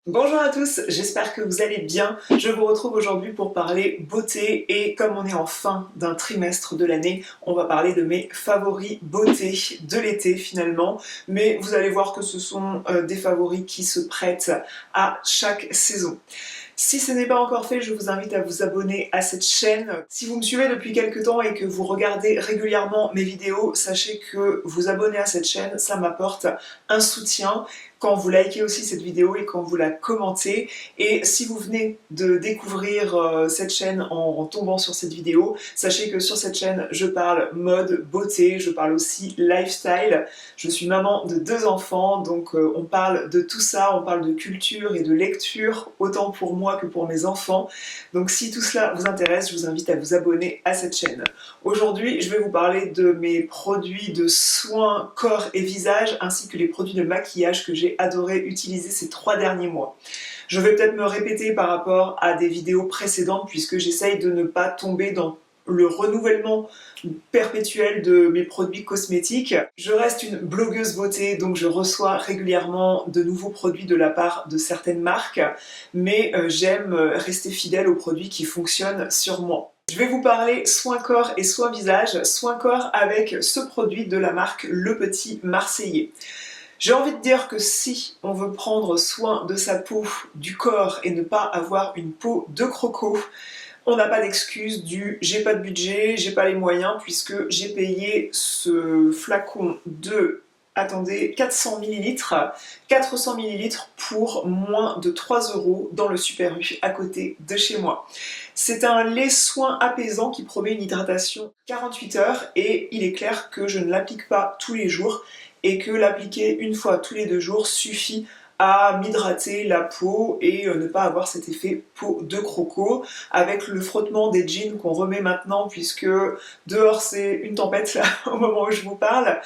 Bonjour à tous, j'espère que vous allez bien. Je vous retrouve aujourd'hui pour parler beauté et comme on est en fin d'un trimestre de l'année, on va parler de mes favoris beauté de l'été finalement. Mais vous allez voir que ce sont des favoris qui se prêtent à chaque saison. Si ce n'est pas encore fait, je vous invite à vous abonner à cette chaîne. Si vous me suivez depuis quelques temps et que vous regardez régulièrement mes vidéos, sachez que vous abonner à cette chaîne, ça m'apporte un soutien quand vous likez aussi cette vidéo et quand vous la commentez. Et si vous venez de découvrir cette chaîne en tombant sur cette vidéo, sachez que sur cette chaîne, je parle mode, beauté, je parle aussi lifestyle. Je suis maman de 2 enfants, donc on parle de tout ça, on parle de culture et de lecture, autant pour moi que pour mes enfants. Donc si tout cela vous intéresse, je vous invite à vous abonner à cette chaîne. Aujourd'hui, je vais vous parler de mes produits de soins corps et visage, ainsi que les produits de maquillage que j'ai adoré utiliser ces 3 derniers mois. Je vais peut-être me répéter par rapport à des vidéos précédentes, puisque j'essaye de ne pas tomber dans le renouvellement perpétuel de mes produits cosmétiques. Je reste une blogueuse beauté, donc je reçois régulièrement de nouveaux produits de la part de certaines marques, mais j'aime rester fidèle aux produits qui fonctionnent sur moi. Je vais vous parler soin corps et soin visage. Soin corps avec ce produit de la marque Le Petit Marseillais. J'ai envie de dire que si on veut prendre soin de sa peau, du corps et ne pas avoir une peau de croco, on n'a pas d'excuse du j'ai pas de budget, j'ai pas les moyens, puisque j'ai payé ce flacon de, attendez, 400 ml, 400 ml pour moins de 3 € dans le Super U à côté de chez moi. C'est un lait soin apaisant qui promet une hydratation 48 heures et il est clair que je ne l'applique pas tous les jours et que l'appliquer une fois tous les 2 jours suffit à m'hydrater la peau et ne pas avoir cet effet peau de croco avec le frottement des jeans qu'on remet maintenant, puisque dehors c'est une tempête là, au moment où je vous parle.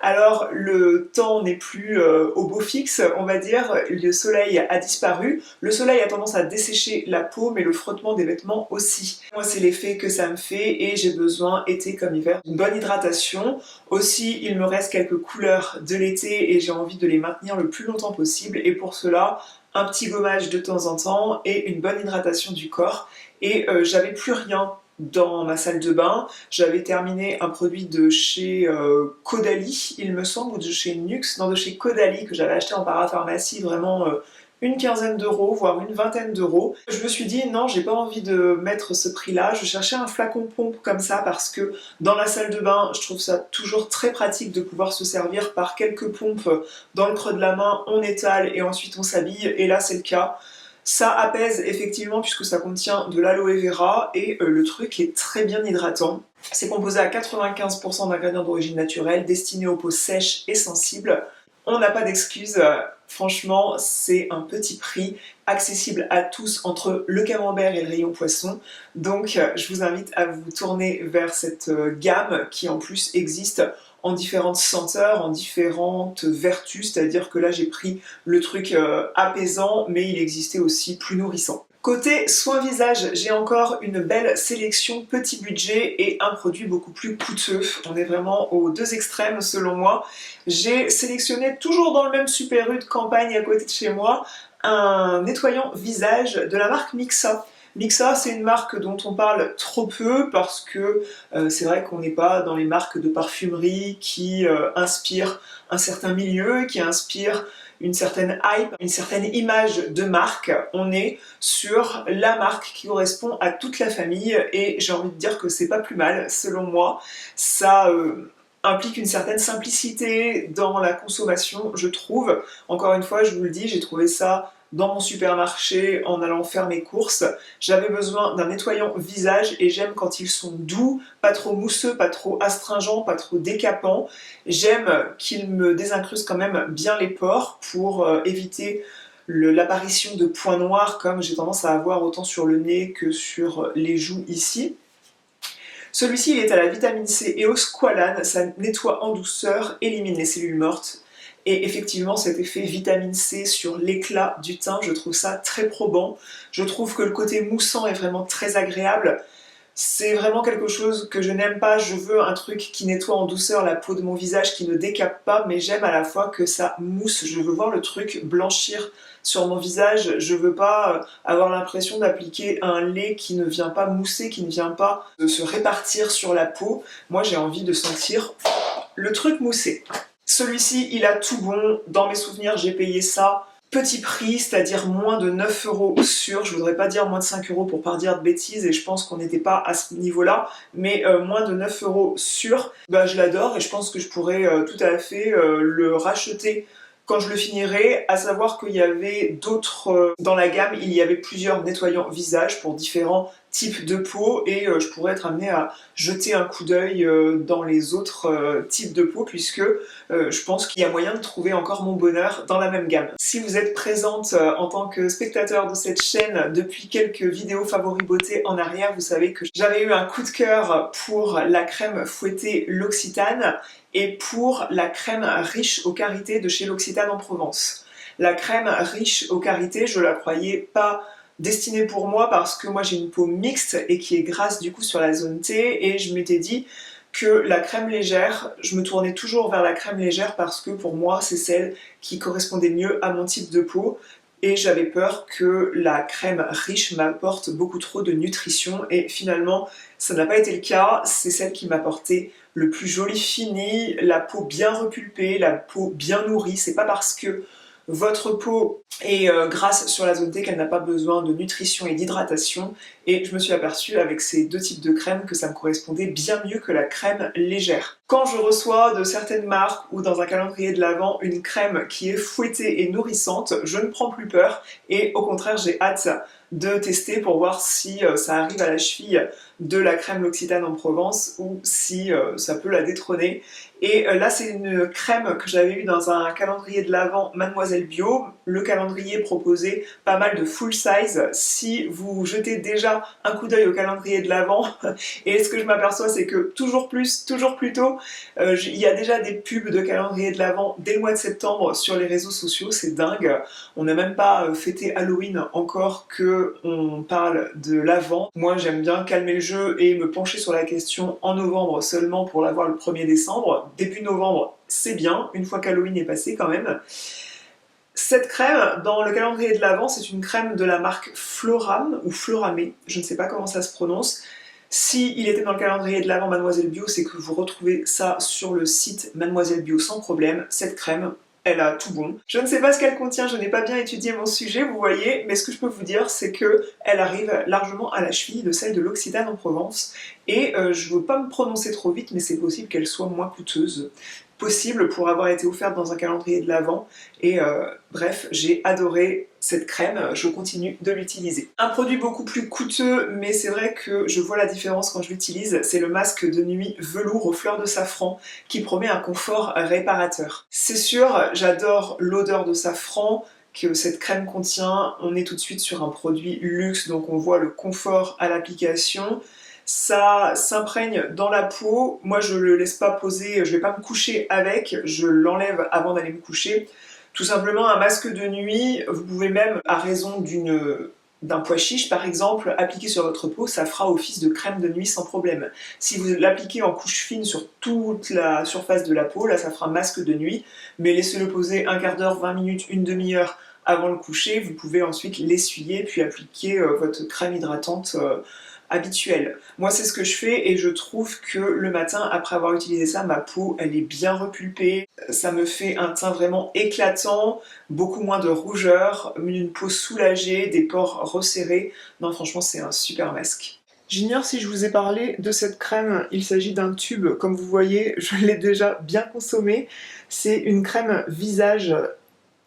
Alors le temps n'est plus au beau fixe, on va dire, le soleil a disparu, le soleil a tendance à dessécher la peau, mais le frottement des vêtements aussi. Moi c'est l'effet que ça me fait et j'ai besoin, été comme hiver, d'une bonne hydratation. Aussi il me reste quelques couleurs de l'été et j'ai envie de les maintenir le plus longtemps possible, et pour cela un petit gommage de temps en temps et une bonne hydratation du corps. Et j'avais plus rien dans ma salle de bain. J'avais terminé un produit de chez Caudalie, il me semble, ou de chez Nuxe, non, de chez Caudalie, que j'avais acheté en parapharmacie, vraiment une quinzaine d'euros, voire une vingtaine d'euros. Je me suis dit non, j'ai pas envie de mettre ce prix-là. Je cherchais un flacon pompe comme ça parce que dans la salle de bain, je trouve ça toujours très pratique de pouvoir se servir par quelques pompes dans le creux de la main, on étale et ensuite on s'habille, et là c'est le cas. Ça apaise effectivement puisque ça contient de l'aloe vera et le truc est très bien hydratant. C'est composé à 95% d'ingrédients d'origine naturelle, destinés aux peaux sèches et sensibles. On n'a pas d'excuses, franchement c'est un petit prix, accessible à tous entre le camembert et le rayon poisson. Donc je vous invite à vous tourner vers cette gamme qui en plus existe en différentes senteurs, en différentes vertus, c'est-à-dire que là j'ai pris le truc apaisant, mais il existait aussi plus nourrissant. Côté soin visage, j'ai encore une belle sélection petit budget et un produit beaucoup plus coûteux. On est vraiment aux deux extrêmes selon moi. J'ai sélectionné, toujours dans le même Super U de campagne à côté de chez moi, un nettoyant visage de la marque Mixa. Mixa, c'est une marque dont on parle trop peu parce que c'est vrai qu'on n'est pas dans les marques de parfumerie qui inspirent un certain milieu, qui inspirent une certaine hype, une certaine image de marque. On est sur la marque qui correspond à toute la famille et j'ai envie de dire que c'est pas plus mal selon moi. Ça implique une certaine simplicité dans la consommation, je trouve. Encore une fois, je vous le dis, j'ai trouvé ça dans mon supermarché en allant faire mes courses. J'avais besoin d'un nettoyant visage et j'aime quand ils sont doux, pas trop mousseux, pas trop astringents, pas trop décapants. J'aime qu'ils me désincrustent quand même bien les pores pour éviter l'apparition de points noirs comme j'ai tendance à avoir autant sur le nez que sur les joues ici. Celui-ci il est à la vitamine C et au squalane, ça nettoie en douceur, élimine les cellules mortes. Et effectivement, cet effet vitamine C sur l'éclat du teint, je trouve ça très probant. Je trouve que le côté moussant est vraiment très agréable. C'est vraiment quelque chose que je n'aime pas. Je veux un truc qui nettoie en douceur la peau de mon visage, qui ne décape pas, mais j'aime à la fois que ça mousse. Je veux voir le truc blanchir sur mon visage. Je veux pas avoir l'impression d'appliquer un lait qui ne vient pas mousser, qui ne vient pas de se répartir sur la peau. Moi, j'ai envie de sentir le truc moussé. Celui-ci, il a tout bon. Dans mes souvenirs, j'ai payé ça petit prix, c'est-à-dire moins de 9 euros sûr. Je voudrais pas dire moins de 5 euros pour pas dire de bêtises, et je pense qu'on n'était pas à ce niveau-là, mais moins de 9 euros sûr. Bah, je l'adore et je pense que je pourrais tout à fait le racheter quand je le finirai, à savoir qu'il y avait d'autres... dans la gamme, il y avait plusieurs nettoyants visage pour différents types de peau, et je pourrais être amenée à jeter un coup d'œil dans les autres types de peau, puisque je pense qu'il y a moyen de trouver encore mon bonheur dans la même gamme. Si vous êtes présente en tant que spectateur de cette chaîne depuis quelques vidéos favoris beauté en arrière, vous savez que j'avais eu un coup de cœur pour la crème fouettée L'Occitane et pour la crème riche aux karités de chez L'Occitane en Provence. La crème riche aux karités, je la croyais pas destinée pour moi parce que moi j'ai une peau mixte et qui est grasse du coup sur la zone T, et je m'étais dit que la crème légère, je me tournais toujours vers la crème légère parce que pour moi c'est celle qui correspondait mieux à mon type de peau, et j'avais peur que la crème riche m'apporte beaucoup trop de nutrition, et finalement ça n'a pas été le cas. C'est celle qui m'apportait le plus joli fini, la peau bien repulpée, la peau bien nourrie. C'est pas parce que votre peau est grasse sur la zone T qu'elle n'a pas besoin de nutrition et d'hydratation, et je me suis aperçue avec ces deux types de crèmes que ça me correspondait bien mieux que la crème légère. Quand je reçois de certaines marques ou dans un calendrier de l'Avent une crème qui est fouettée et nourrissante, je ne prends plus peur, et au contraire j'ai hâte de tester pour voir si ça arrive à la cheville de la crème L'Occitane en Provence ou si ça peut la détrôner. Et là c'est une crème que j'avais eue dans un calendrier de l'Avent Mademoiselle Bio. Le calendrier proposait pas mal de full size. Si vous jetez déjà un coup d'œil au calendrier de l'Avent, et ce que je m'aperçois c'est que toujours plus tôt, il y a déjà des pubs de calendrier de l'Avent dès le mois de septembre sur les réseaux sociaux, c'est dingue. On n'a même pas fêté Halloween encore que on parle de l'Avent. Moi j'aime bien calmer le jeu et me pencher sur la question en novembre seulement pour l'avoir le 1er décembre. Début novembre c'est bien, une fois qu'Halloween est passé quand même. Cette crème, dans le calendrier de l'Avent, c'est une crème de la marque Floram, ou Floramé, je ne sais pas comment ça se prononce. Si il était dans le calendrier de l'Avent Mademoiselle Bio, c'est que vous retrouvez ça sur le site Mademoiselle Bio sans problème. Cette crème, elle a tout bon. Je ne sais pas ce qu'elle contient, je n'ai pas bien étudié mon sujet, vous voyez, mais ce que je peux vous dire, c'est qu'elle arrive largement à la cheville de celle de l'Occitane en Provence, et je ne veux pas me prononcer trop vite, mais c'est possible qu'elle soit moins coûteuse. Possible pour avoir été offerte dans un calendrier de l'Avent, et bref, j'ai adoré cette crème, je continue de l'utiliser. Un produit beaucoup plus coûteux, mais c'est vrai que je vois la différence quand je l'utilise, c'est le masque de nuit velours aux fleurs de safran qui promet un confort réparateur. C'est sûr, j'adore l'odeur de safran que cette crème contient. On est tout de suite sur un produit luxe, donc on voit le confort à l'application. Ça s'imprègne dans la peau. Moi je le laisse pas poser, je vais pas me coucher avec, je l'enlève avant d'aller me coucher. Tout simplement un masque de nuit, vous pouvez même, à raison d'un pois chiche par exemple, appliquer sur votre peau, ça fera office de crème de nuit sans problème. Si vous l'appliquez en couche fine sur toute la surface de la peau, là ça fera un masque de nuit, mais laissez-le poser un quart d'heure, 20 minutes, une demi-heure avant le coucher. Vous pouvez ensuite l'essuyer puis appliquer votre crème hydratante habituelle. Moi c'est ce que je fais, et je trouve que le matin après avoir utilisé ça, ma peau elle est bien repulpée, ça me fait un teint vraiment éclatant, beaucoup moins de rougeur, une peau soulagée, des pores resserrés. Non franchement c'est un super masque. J'ignore si je vous ai parlé de cette crème, il s'agit d'un tube, comme vous voyez je l'ai déjà bien consommé. C'est une crème visage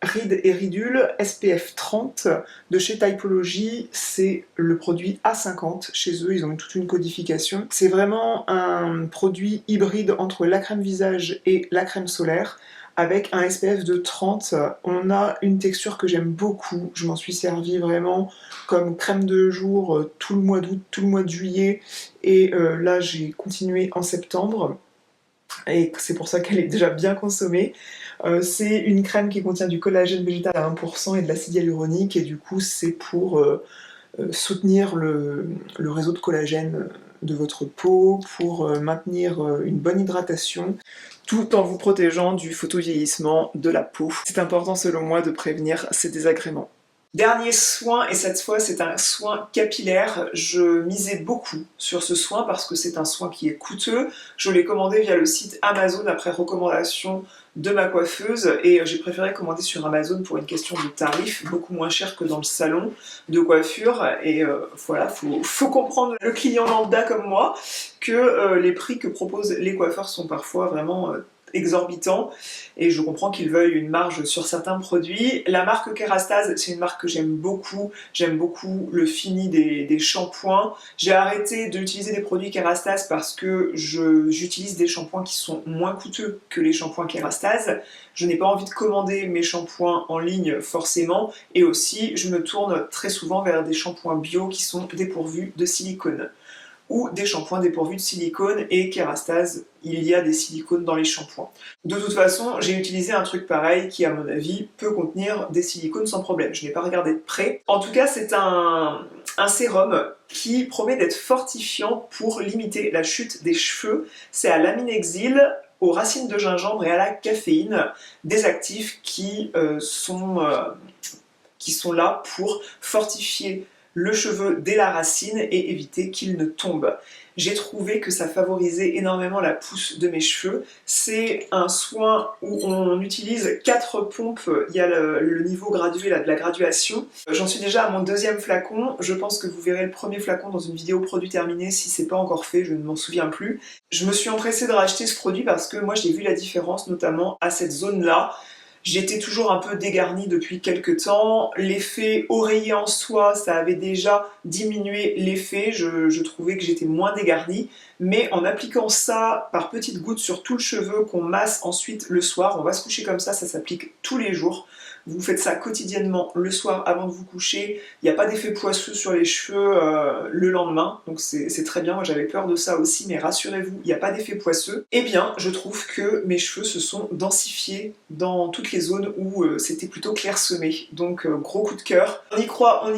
rides et ridules SPF 30 de chez Typology. C'est le produit A50 chez eux, ils ont toute une codification. C'est vraiment un produit hybride entre la crème visage et la crème solaire, avec un SPF de 30. On a une texture que j'aime beaucoup, je m'en suis servie vraiment comme crème de jour tout le mois d'août, tout le mois de juillet, et là j'ai continué en septembre, et c'est pour ça qu'elle est déjà bien consommée. C'est une crème qui contient du collagène végétal à 1% et de l'acide hyaluronique, et du coup c'est pour soutenir le réseau de collagène de votre peau, pour maintenir une bonne hydratation, tout en vous protégeant du photovieillissement de la peau. C'est important selon moi de prévenir ces désagréments. Dernier soin, et cette fois c'est un soin capillaire. Je misais beaucoup sur ce soin parce que c'est un soin qui est coûteux. Je l'ai commandé via le site Amazon après recommandation de ma coiffeuse et j'ai préféré commander sur Amazon pour une question de tarif, beaucoup moins cher que dans le salon de coiffure. Et voilà, faut comprendre le client lambda comme moi que les prix que proposent les coiffeurs sont parfois vraiment exorbitant et je comprends qu'ils veuillent une marge sur certains produits. La marque Kérastase, c'est une marque que j'aime beaucoup le fini des shampoings. J'ai arrêté d'utiliser des produits Kérastase parce que j'utilise des shampoings qui sont moins coûteux que les shampoings Kérastase. Je n'ai pas envie de commander mes shampoings en ligne forcément et aussi je me tourne très souvent vers des shampoings bio qui sont dépourvus de silicone ou des shampoings dépourvus de silicone et Kérastase, il y a des silicones dans les shampoings. De toute façon, j'ai utilisé un truc pareil qui, à mon avis, peut contenir des silicones sans problème. Je n'ai pas regardé de près. En tout cas, c'est un sérum qui promet d'être fortifiant pour limiter la chute des cheveux. C'est à l'aminexyle, aux racines de gingembre et à la caféine, des actifs qui sont là pour fortifier le cheveu dès la racine et éviter qu'il ne tombe. J'ai trouvé que ça favorisait énormément la pousse de mes cheveux. C'est un soin où on utilise 4 pompes, il y a le niveau gradué là, de la graduation. J'en suis déjà à mon 2e flacon, je pense que vous verrez le premier flacon dans une vidéo produit terminé si c'est pas encore fait, je ne m'en souviens plus. Je me suis empressée de racheter ce produit parce que moi j'ai vu la différence notamment à cette zone-là. J'étais toujours un peu dégarnie depuis quelques temps. L'effet oreiller en soi, ça avait déjà diminué l'effet. Je trouvais que j'étais moins dégarnie. Mais en appliquant ça par petites gouttes sur tout le cheveu qu'on masse ensuite le soir, on va se coucher comme ça s'applique tous les jours. Vous faites ça quotidiennement le soir avant de vous coucher. Il n'y a pas d'effet poisseux sur les cheveux le lendemain. Donc c'est très bien. Moi j'avais peur de ça aussi, mais rassurez-vous, il n'y a pas d'effet poisseux. Eh bien, je trouve que mes cheveux se sont densifiés dans toutes les zones où c'était plutôt clairsemé. Donc gros coup de cœur. On n'y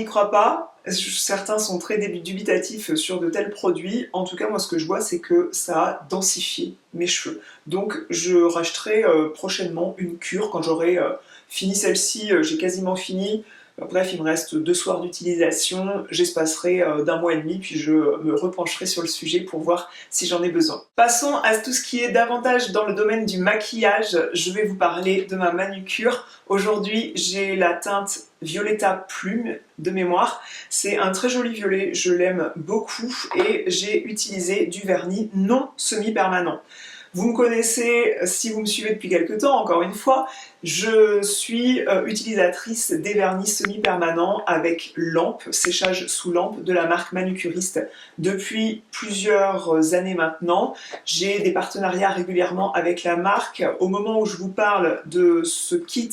croit pas. Certains sont très dubitatifs sur de tels produits. En tout cas, moi ce que je vois, c'est que ça a densifié mes cheveux. Donc je rachèterai prochainement une cure quand j'aurai fini celle-ci. J'ai quasiment fini. Bref, il me reste 2 soirs d'utilisation, j'espacerai d'1 mois et demi, puis je me repencherai sur le sujet pour voir si j'en ai besoin. Passons à tout ce qui est davantage dans le domaine du maquillage. Je vais vous parler de ma manucure. Aujourd'hui, j'ai la teinte Violetta Plume de mémoire. C'est un très joli violet, je l'aime beaucoup, et j'ai utilisé du vernis non semi-permanent. Vous me connaissez, si vous me suivez depuis quelques temps, encore une fois, je suis utilisatrice des vernis semi-permanents avec lampe, séchage sous lampe de la marque Manucuriste depuis plusieurs années maintenant. J'ai des partenariats régulièrement avec la marque. Au moment où je vous parle de ce kit,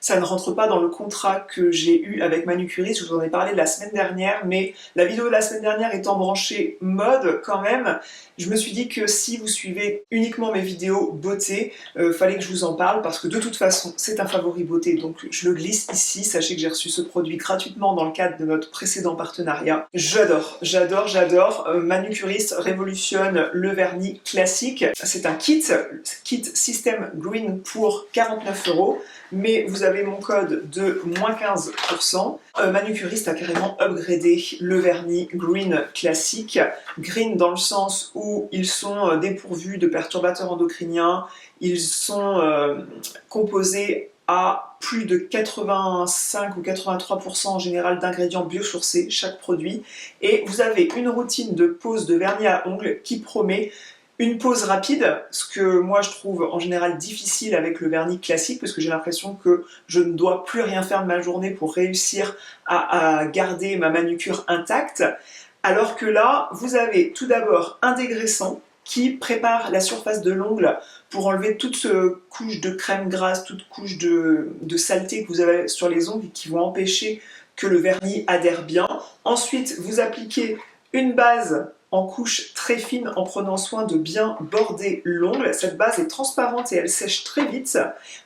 ça ne rentre pas dans le contrat que j'ai eu avec Manucuriste, je vous en ai parlé la semaine dernière, mais la vidéo de la semaine dernière étant branchée mode quand même, je me suis dit que si vous suivez uniquement mes vidéos beauté, fallait que je vous en parle parce que de toute façon c'est un favori beauté, donc je le glisse ici. Sachez que j'ai reçu ce produit gratuitement dans le cadre de notre précédent partenariat. J'adore. Manucuriste révolutionne le vernis classique. C'est un kit System Green pour 49 €. Mais vous avez mon code de moins 15%. Manucuriste a carrément upgradé le vernis Green classique. Green dans le sens où ils sont dépourvus de perturbateurs endocriniens, ils sont composés à plus de 85 ou 83% en général d'ingrédients biosourcés, chaque produit. Et vous avez une routine de pose de vernis à ongles qui promet une pose rapide, ce que moi je trouve en général difficile avec le vernis classique parce que j'ai l'impression que je ne dois plus rien faire de ma journée pour réussir à garder ma manucure intacte. Alors que là, vous avez tout d'abord un dégraissant qui prépare la surface de l'ongle pour enlever toute couche de crème grasse, toute couche de saleté que vous avez sur les ongles qui vont empêcher que le vernis adhère bien. Ensuite, vous appliquez une base en couche très fine en prenant soin de bien border l'ongle. Cette base est transparente et elle sèche très vite.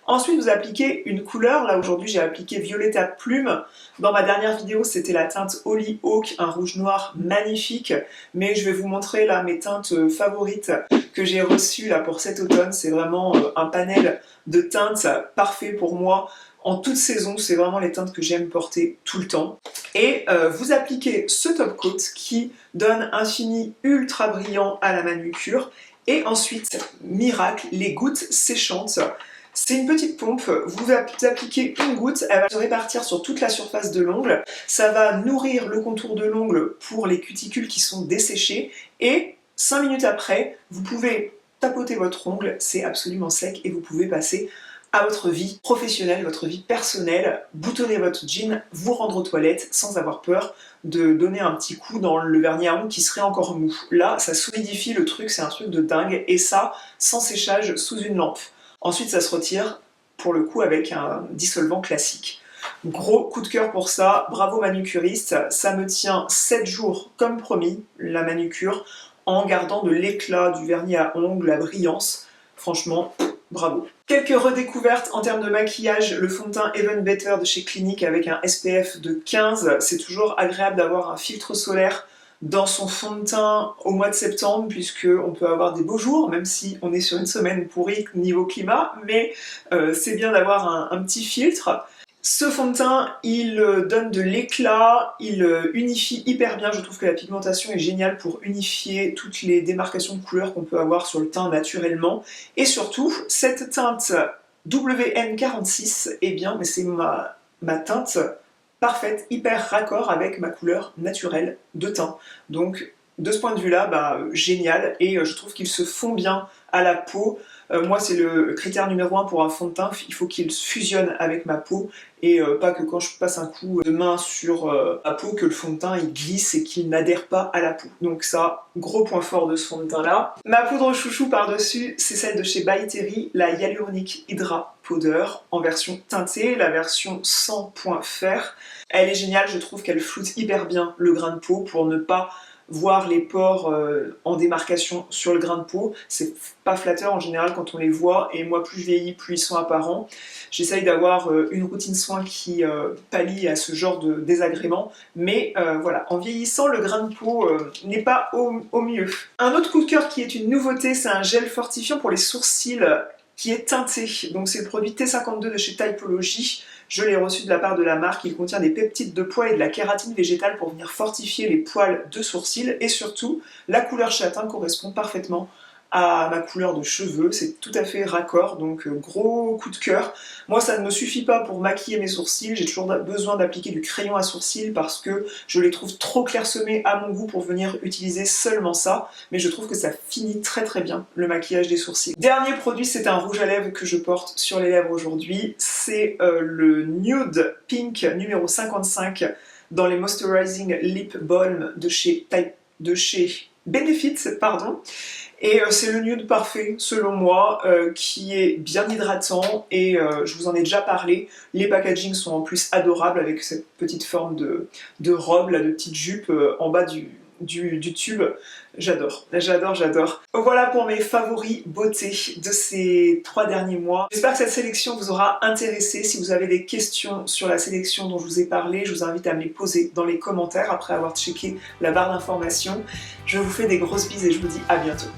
Ensuite, vous appliquez une couleur. Là, aujourd'hui, j'ai appliqué Violetta Plume. Dans ma dernière vidéo, c'était la teinte Hollyhock, un rouge noir magnifique. Mais je vais vous montrer là mes teintes favorites que j'ai reçues là pour cet automne. C'est vraiment un panel de teintes parfait pour moi. En toute saison, c'est vraiment les teintes que j'aime porter tout le temps. Et vous appliquez ce top coat qui donne un fini ultra brillant à la manucure. Et ensuite, miracle, les gouttes séchantes. C'est une petite pompe, vous appliquez une goutte, elle va se répartir sur toute la surface de l'ongle. Ça va nourrir le contour de l'ongle pour les cuticules qui sont desséchées. Et 5 minutes après, vous pouvez tapoter votre ongle, c'est absolument sec et vous pouvez passer à votre vie professionnelle, votre vie personnelle, boutonner votre jean, vous rendre aux toilettes sans avoir peur de donner un petit coup dans le vernis à ongles qui serait encore mou. Là, ça solidifie le truc, c'est un truc de dingue, et ça, sans séchage, sous une lampe. Ensuite, ça se retire, pour le coup, avec un dissolvant classique. Gros coup de cœur pour ça, bravo manucuriste, ça me tient 7 jours comme promis, la manucure, en gardant de l'éclat du vernis à ongles, la brillance, franchement, bravo. Quelques redécouvertes en termes de maquillage, le fond de teint Even Better de chez Clinique avec un SPF de 15, c'est toujours agréable d'avoir un filtre solaire dans son fond de teint au mois de septembre, puisqu'on peut avoir des beaux jours, même si on est sur une semaine pourrie niveau climat, mais c'est bien d'avoir un petit filtre. Ce fond de teint, il donne de l'éclat, il unifie hyper bien, je trouve que la pigmentation est géniale pour unifier toutes les démarcations de couleurs qu'on peut avoir sur le teint naturellement. Et surtout, cette teinte WN46, eh bien, mais c'est ma teinte parfaite, hyper raccord avec ma couleur naturelle de teint. Donc, de ce point de vue-là, bah, génial, et je trouve qu'il se fond bien à la peau. Moi, c'est le critère numéro 1 pour un fond de teint, il faut qu'il fusionne avec ma peau, et pas que quand je passe un coup de main sur ma peau, que le fond de teint il glisse et qu'il n'adhère pas à la peau. Donc ça, gros point fort de ce fond de teint là. Ma poudre chouchou par-dessus, c'est celle de chez By Terry, la Hyaluronic Hydra Powder, en version teintée, la version 100 point fer. Elle est géniale, je trouve qu'elle floute hyper bien le grain de peau pour ne pas voir les pores en démarcation sur le grain de peau. C'est pas flatteur en général quand on les voit, et moi plus je vieillis, plus ils sont apparents. J'essaye d'avoir une routine soin qui pallie à ce genre de désagréments, mais voilà, en vieillissant, le grain de peau n'est pas au mieux. Un autre coup de cœur qui est une nouveauté, c'est un gel fortifiant pour les sourcils qui est teinté. Donc c'est le produit T52 de chez Typology. Je l'ai reçu de la part de la marque, il contient des peptides de poils et de la kératine végétale pour venir fortifier les poils de sourcils, et surtout, la couleur châtain correspond parfaitement à ma couleur de cheveux, c'est tout à fait raccord, donc gros coup de cœur. Moi ça ne me suffit pas pour maquiller mes sourcils, j'ai toujours besoin d'appliquer du crayon à sourcils parce que je les trouve trop clairsemés à mon goût pour venir utiliser seulement ça, mais je trouve que ça finit très très bien le maquillage des sourcils. Dernier produit, c'est un rouge à lèvres que je porte sur les lèvres aujourd'hui, c'est le Nude Pink numéro 55 dans les Moisturizing Lip Balm de chez Benefit, pardon. Et c'est le nude parfait, selon moi, qui est bien hydratant, et je vous en ai déjà parlé. Les packagings sont en plus adorables avec cette petite forme de robe, là, de petite jupe en bas du tube. J'adore, j'adore, j'adore. Voilà pour mes favoris beauté de ces 3 derniers mois. J'espère que cette sélection vous aura intéressé. Si vous avez des questions sur la sélection dont je vous ai parlé, je vous invite à me les poser dans les commentaires après avoir checké la barre d'informations. Je vous fais des grosses bises et je vous dis à bientôt.